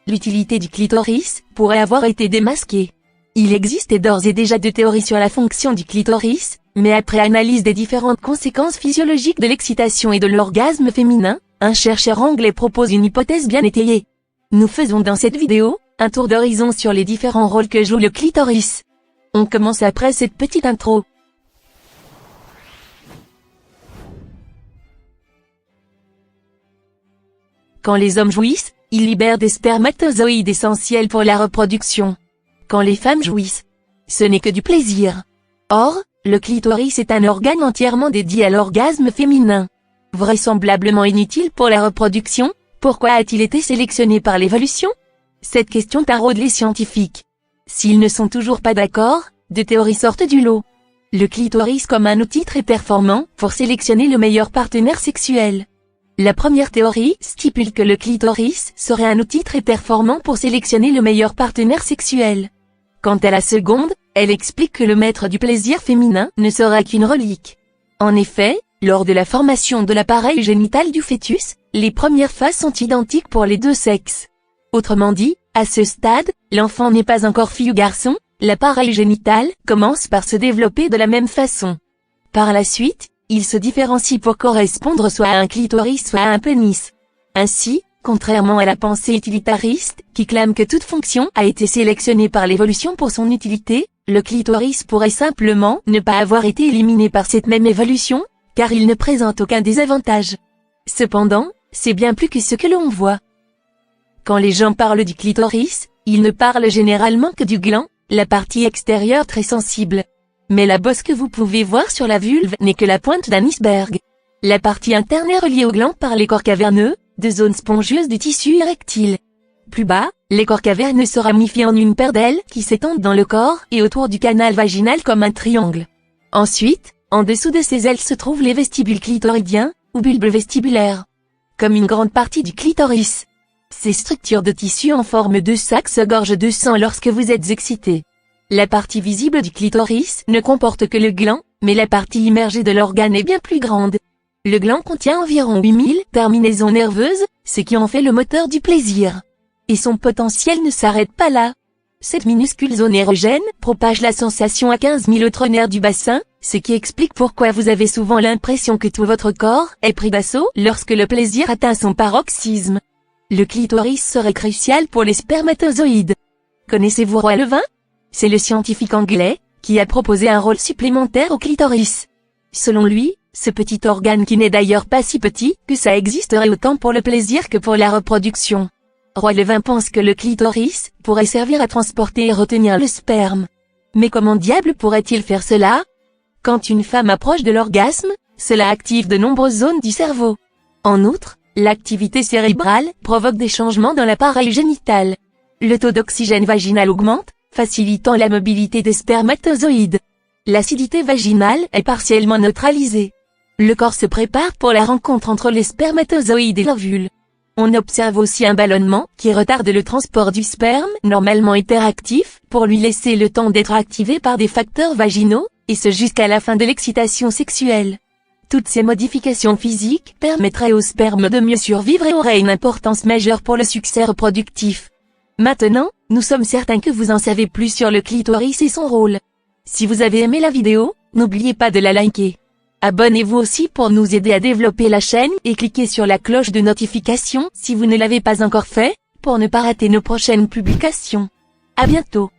l'utilité du clitoris pourrait avoir été démasquée. Il existait d'ores et déjà 2 théories sur la fonction du clitoris, mais après analyse des différentes conséquences physiologiques de l'excitation et de l'orgasme féminin, un chercheur anglais propose une hypothèse bien étayée. Nous faisons dans cette vidéo un tour d'horizon sur les différents rôles que joue le clitoris. On commence après cette petite intro. Quand les hommes jouissent, ils libèrent des spermatozoïdes essentiels pour la reproduction. Quand les femmes jouissent, ce n'est que du plaisir. Or, le clitoris est un organe entièrement dédié à l'orgasme féminin. Vraisemblablement inutile pour la reproduction, pourquoi a-t-il été sélectionné par l'évolution? Cette question taraude les scientifiques. S'ils ne sont toujours pas d'accord, 2 théories sortent du lot. Le clitoris comme un outil très performant pour sélectionner le meilleur partenaire sexuel. La première théorie stipule que le clitoris serait un outil très performant pour sélectionner le meilleur partenaire sexuel. Quant à la seconde, elle explique que le maître du plaisir féminin ne sera qu'une relique. En effet, lors de la formation de l'appareil génital du fœtus, les premières phases sont identiques pour les 2 sexes. Autrement dit, à ce stade, l'enfant n'est pas encore fille ou garçon, l'appareil génital commence par se développer de la même façon. Par la suite, il se différencie pour correspondre soit à un clitoris soit à un pénis. Ainsi, contrairement à la pensée utilitariste, qui clame que toute fonction a été sélectionnée par l'évolution pour son utilité, le clitoris pourrait simplement ne pas avoir été éliminé par cette même évolution, car il ne présente aucun désavantage. Cependant, c'est bien plus que ce que l'on voit. Quand les gens parlent du clitoris, ils ne parlent généralement que du gland, la partie extérieure très sensible. Mais la bosse que vous pouvez voir sur la vulve n'est que la pointe d'un iceberg. La partie interne est reliée au gland par les corps caverneux, 2 zones spongieuses du tissu érectile. Plus bas, les corps caverneux se ramifient en une paire d'ailes qui s'étendent dans le corps et autour du canal vaginal comme un triangle. Ensuite, en dessous de ces ailes se trouvent les vestibules clitoridiens, ou bulbes vestibulaires. Comme une grande partie du clitoris. Ces structures de tissu en forme de sac se gorgent de sang lorsque vous êtes excité. La partie visible du clitoris ne comporte que le gland, mais la partie immergée de l'organe est bien plus grande. Le gland contient environ 8000 terminaisons nerveuses, ce qui en fait le moteur du plaisir. Et son potentiel ne s'arrête pas là. Cette minuscule zone érogène propage la sensation à 15 000 autres nerfs du bassin, ce qui explique pourquoi vous avez souvent l'impression que tout votre corps est pris d'assaut lorsque le plaisir atteint son paroxysme. Le clitoris serait crucial pour les spermatozoïdes. Connaissez-vous Roy Levin? C'est le scientifique anglais qui a proposé un rôle supplémentaire au clitoris. Selon lui, ce petit organe qui n'est d'ailleurs pas si petit que ça existerait autant pour le plaisir que pour la reproduction. Roy Levin pense que le clitoris pourrait servir à transporter et retenir le sperme. Mais comment diable pourrait-il faire cela? Quand une femme approche de l'orgasme, cela active de nombreuses zones du cerveau. En outre, l'activité cérébrale provoque des changements dans l'appareil génital. Le taux d'oxygène vaginal augmente, facilitant la mobilité des spermatozoïdes. L'acidité vaginale est partiellement neutralisée. Le corps se prépare pour la rencontre entre les spermatozoïdes et l'ovule. On observe aussi un ballonnement qui retarde le transport du sperme, normalement hyperactif, pour lui laisser le temps d'être activé par des facteurs vaginaux, et ce jusqu'à la fin de l'excitation sexuelle. Toutes ces modifications physiques permettraient au sperme de mieux survivre et auraient une importance majeure pour le succès reproductif. Maintenant, nous sommes certains que vous en savez plus sur le clitoris et son rôle. Si vous avez aimé la vidéo, n'oubliez pas de la liker. Abonnez-vous aussi pour nous aider à développer la chaîne et cliquez sur la cloche de notification si vous ne l'avez pas encore fait, pour ne pas rater nos prochaines publications. À bientôt.